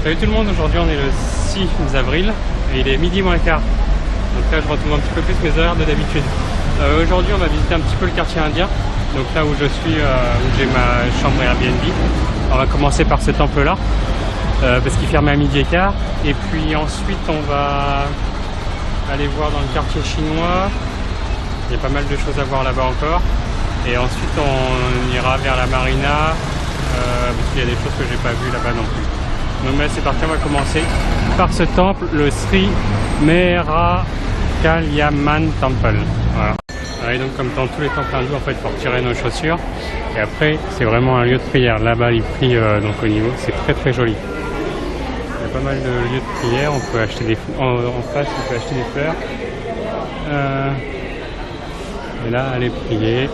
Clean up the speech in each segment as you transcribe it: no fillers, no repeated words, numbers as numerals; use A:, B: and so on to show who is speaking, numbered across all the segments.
A: Salut tout le monde, aujourd'hui on est le 6 avril et il est midi moins le quart. Donc là je retrouve un petit peu plus mes horaires de d'habitude. Aujourd'hui on va visiter un petit peu le quartier indien. Donc là où je suis, où j'ai ma chambre Airbnb. On va commencer par ce temple là, parce qu'il ferme à midi et quart. Et puis ensuite on va aller voir dans le quartier chinois. Il y a pas mal de choses à voir là-bas encore. Et ensuite on ira vers la marina, parce qu'il y a des choses que j'ai pas vues là-bas non plus. Donc là c'est parti, on va commencer par ce temple, le Sri Mera Kalyaman Temple. Voilà. Et donc comme dans tous les temples hindous, en fait, il faut retirer nos chaussures. Et après, c'est vraiment un lieu de prière. Là-bas, ils prient donc au niveau. C'est très très joli. Il y a pas mal de lieux de prière. On peut acheter des en face, on peut acheter des fleurs. Et là, aller prier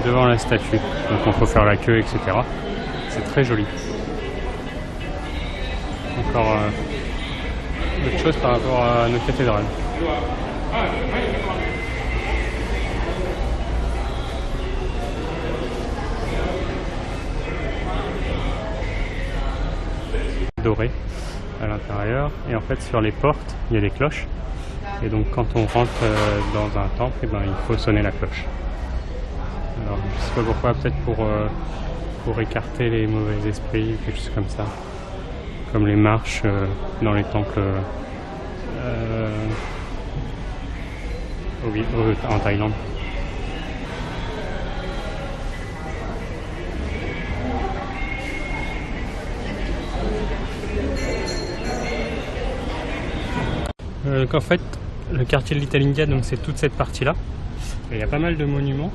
A: devant la statue. Donc on peut faire la queue, etc. C'est très joli. Encore autre chose par rapport à notre cathédrale. Doré à l'intérieur, et en fait sur les portes il y a des cloches, et donc quand on rentre dans un temple, et ben, il faut sonner la cloche. Alors je sais pas pourquoi, peut-être pour écarter les mauvais esprits, quelque chose comme ça, comme les marches dans les temples en Thaïlande. Donc en fait, le quartier de Little India, donc c'est toute cette partie-là. Il y a pas mal de monuments.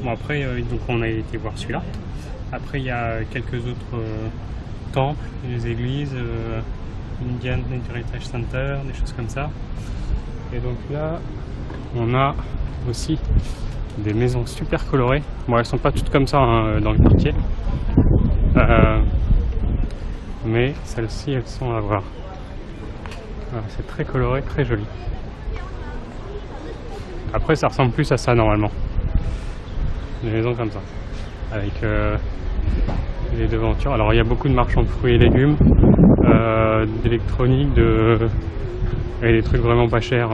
A: Bon après, donc on a été voir celui-là. Après, il y a quelques autres temples, des églises, Indian Heritage Center, des choses comme ça. Et donc là, on a aussi des maisons super colorées. Bon, elles sont pas toutes comme ça hein, dans le quartier, mais celles-ci, elles sont à voir. C'est très coloré, très joli. Après, ça ressemble plus à ça normalement. Des maisons comme ça, avec les devantures. Alors, il y a beaucoup de marchands de fruits et légumes, d'électronique, et des trucs vraiment pas chers.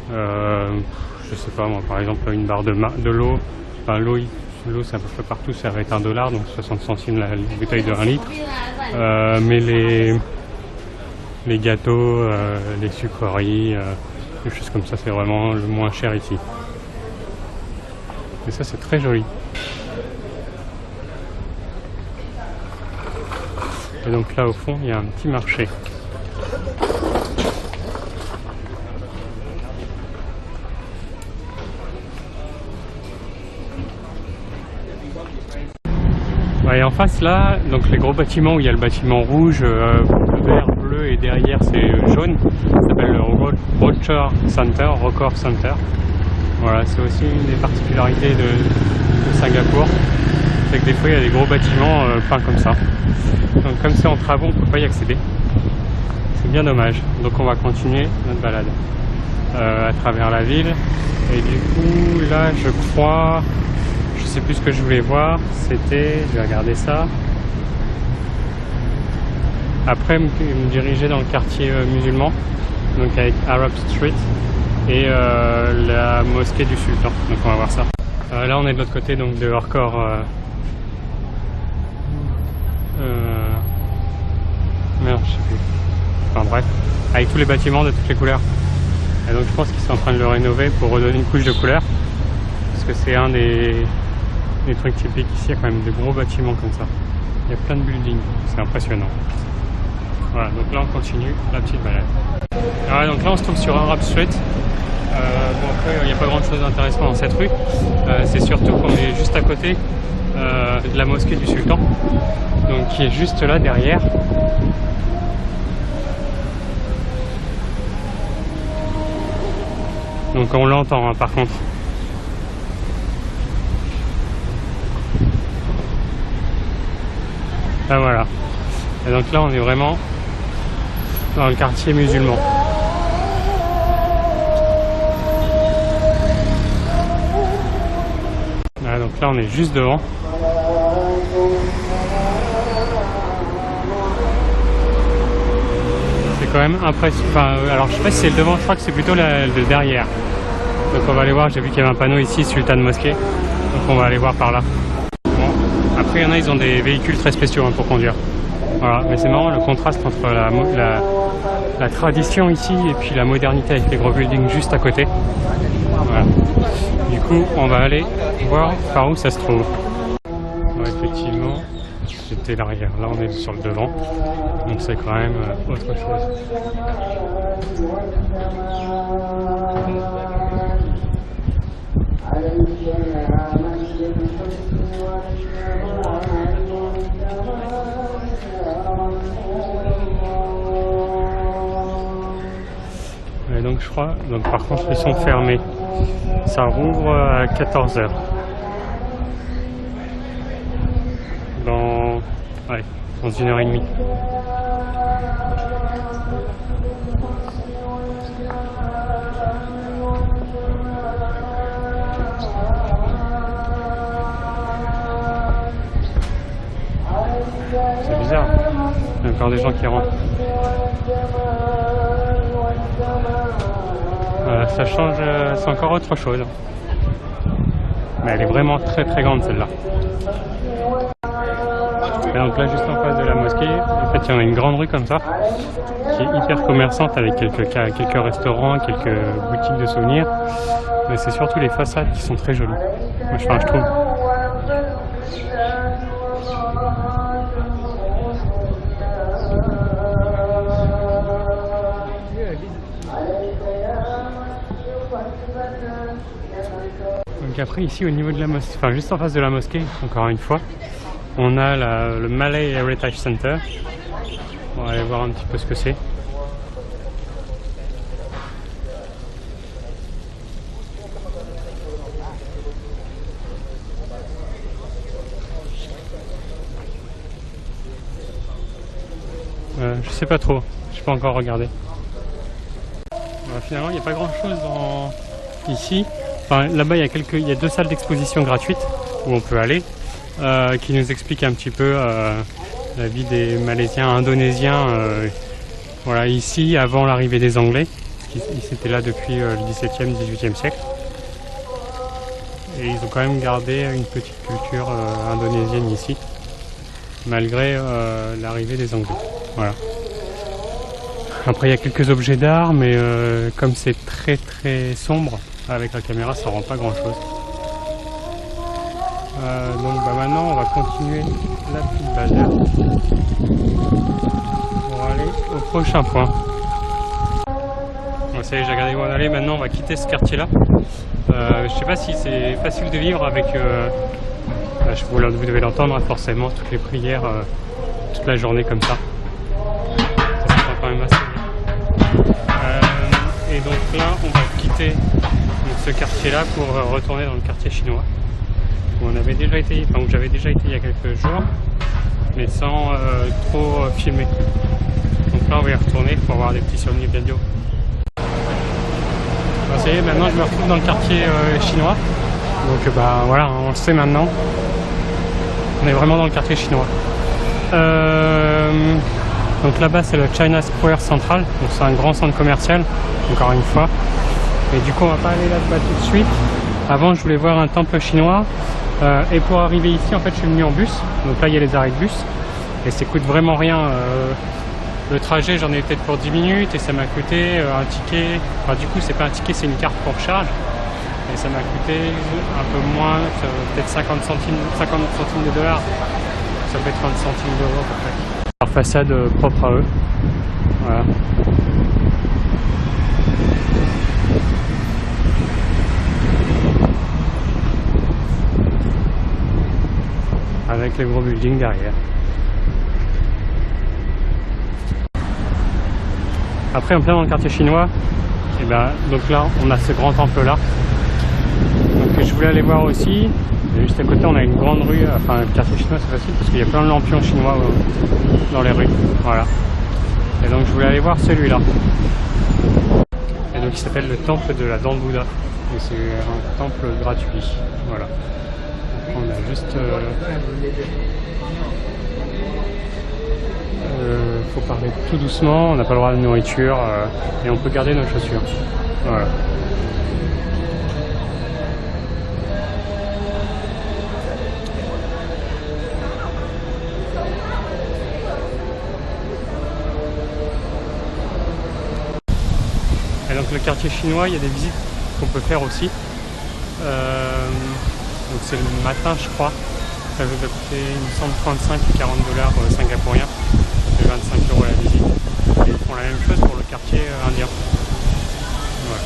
A: Je sais pas moi, par exemple, une barre de l'eau. Enfin, l'eau, c'est à peu près partout, ça va être $1, donc 60 centimes la bouteille de 1 litre. Mais les gâteaux, les sucreries, des choses comme ça, c'est vraiment le moins cher ici. Et ça, c'est très joli. Et donc là, au fond, il y a un petit marché. Et en face là, donc les gros bâtiments où il y a le bâtiment rouge, vert, bleu et derrière c'est jaune, ça s'appelle le Record Center. Voilà, c'est aussi une des particularités de Singapour, c'est que des fois il y a des gros bâtiments peints comme ça. Donc comme c'est en travaux, on ne peut pas y accéder. C'est bien dommage. Donc on va continuer notre balade à travers la ville. Et du coup là je crois... Je sais plus ce que je voulais voir, c'était, je vais regarder ça. Après me diriger dans le quartier musulman, donc avec Arab Street et la mosquée du Sultan. Donc on va voir ça. Là on est de l'autre côté donc de Record. Merde, je sais plus. Enfin bref, avec tous les bâtiments de toutes les couleurs. Et donc je pense qu'ils sont en train de le rénover pour redonner une couche de couleur, parce que c'est un des trucs typiques ici. Il y a quand même de gros bâtiments comme ça. Il y a plein de buildings, c'est impressionnant. Voilà, donc là on continue la petite balade. Alors, donc là on se trouve sur Arab Street. Bon après il n'y a pas grand chose d'intéressant dans cette rue. C'est surtout qu'on est juste à côté de la mosquée du Sultan, donc qui est juste là derrière. Donc on l'entend hein, par contre. Ah voilà. Et donc là on est vraiment dans le quartier musulman. Voilà, donc là on est juste devant. quand même impressionnant. Enfin, alors je sais pas si c'est le devant, je crois que c'est plutôt le derrière. Donc on va aller voir, j'ai vu qu'il y avait un panneau ici, Sultan Mosquée. Donc on va aller voir par là. Bon. Après il y en a, ils ont des véhicules très spéciaux hein, pour conduire. Voilà, mais c'est marrant le contraste entre la tradition ici et puis la modernité avec les gros buildings juste à côté. Voilà. Du coup on va aller voir par où ça se trouve. Ouais, effectivement, c'était l'arrière. Là on est sur le devant. Donc c'est quand même autre chose. Et donc je crois, donc par contre ils sont fermés. Ça rouvre à 14 h. Dans 1h30. C'est bizarre, il y a encore des gens qui rentrent. Voilà, ça change, c'est encore autre chose. Mais elle est vraiment très très grande celle-là. Et donc là, juste en face de la mosquée, en fait, il y en a une grande rue comme ça, qui est hyper commerçante avec quelques restaurants, quelques boutiques de souvenirs. Mais c'est surtout les façades qui sont très jolies. Moi, je trouve. Donc après ici au niveau de la mosquée, enfin juste en face de la mosquée, encore une fois, on a le Malay Heritage Center. On va aller voir un petit peu ce que c'est. Je sais pas trop, je n'ai pas encore regardé. Finalement il n'y a pas grand chose ici. Enfin, là-bas il y a 2 salles d'exposition gratuites où on peut aller, qui nous expliquent un petit peu la vie des Malaisiens, Indonésiens, voilà, ici avant l'arrivée des Anglais, ils étaient là depuis le 17e, 18e siècle. Et ils ont quand même gardé une petite culture indonésienne ici, malgré l'arrivée des Anglais. Voilà. Après il y a quelques objets d'art, mais comme c'est très très sombre, avec la caméra ça rend pas grand chose. Donc maintenant on va continuer la petite balade pour aller au prochain point. Bon, ça y est, j'ai regardé où on allait, maintenant on va quitter ce quartier là. Je sais pas si c'est facile de vivre avec, vous devez l'entendre forcément, toutes les prières toute la journée comme ça. Ça sera quand même assez bien. Et donc là on va quitter ce quartier là pour retourner dans le quartier chinois où on avait déjà été, enfin où j'avais déjà été il y a quelques jours, mais sans trop filmer. Donc là on va y retourner pour avoir des petits souvenirs vidéo. Bon, ça y est, maintenant je me retrouve dans le quartier chinois. Donc bah voilà, on le sait maintenant. On est vraiment dans le quartier chinois. Donc là-bas c'est le China Square Central, donc c'est un grand centre commercial, encore une fois. Et du coup on va pas aller là-bas tout de suite. Avant je voulais voir un temple chinois. Et pour arriver ici en fait je suis venu en bus. Donc là il y a les arrêts de bus. Et ça coûte vraiment rien. Le trajet j'en ai peut-être pour 10 minutes et ça m'a coûté un ticket. Enfin du coup c'est pas un ticket, c'est une carte pour charge. Et ça m'a coûté un peu moins, peut-être 50 centimes de dollars. Ça fait 30 centimes d'euros à peu près. Leur façade propre à eux. Voilà. Avec les gros buildings derrière. Après en plein dans le quartier chinois, et ben, donc là on a ce grand temple là. Donc je voulais aller voir aussi. Et juste à côté on a une grande rue, enfin le quartier chinois c'est facile parce qu'il y a plein de lampions chinois dans les rues. Voilà. Et donc je voulais aller voir celui-là. Et donc il s'appelle le temple de la dent de Bouddha. Et c'est un temple gratuit. Voilà. On a juste faut parler tout doucement, on n'a pas le droit de nourriture et on peut garder nos chaussures. Voilà. Et donc le quartier chinois, il y a des visites qu'on peut faire aussi. Donc c'est le matin je crois. Ça va coûter, il me semble, 35 ou 40 dollars singapouriens. Ça fait 25 € la visite. Et ils font la même chose pour le quartier indien. Voilà.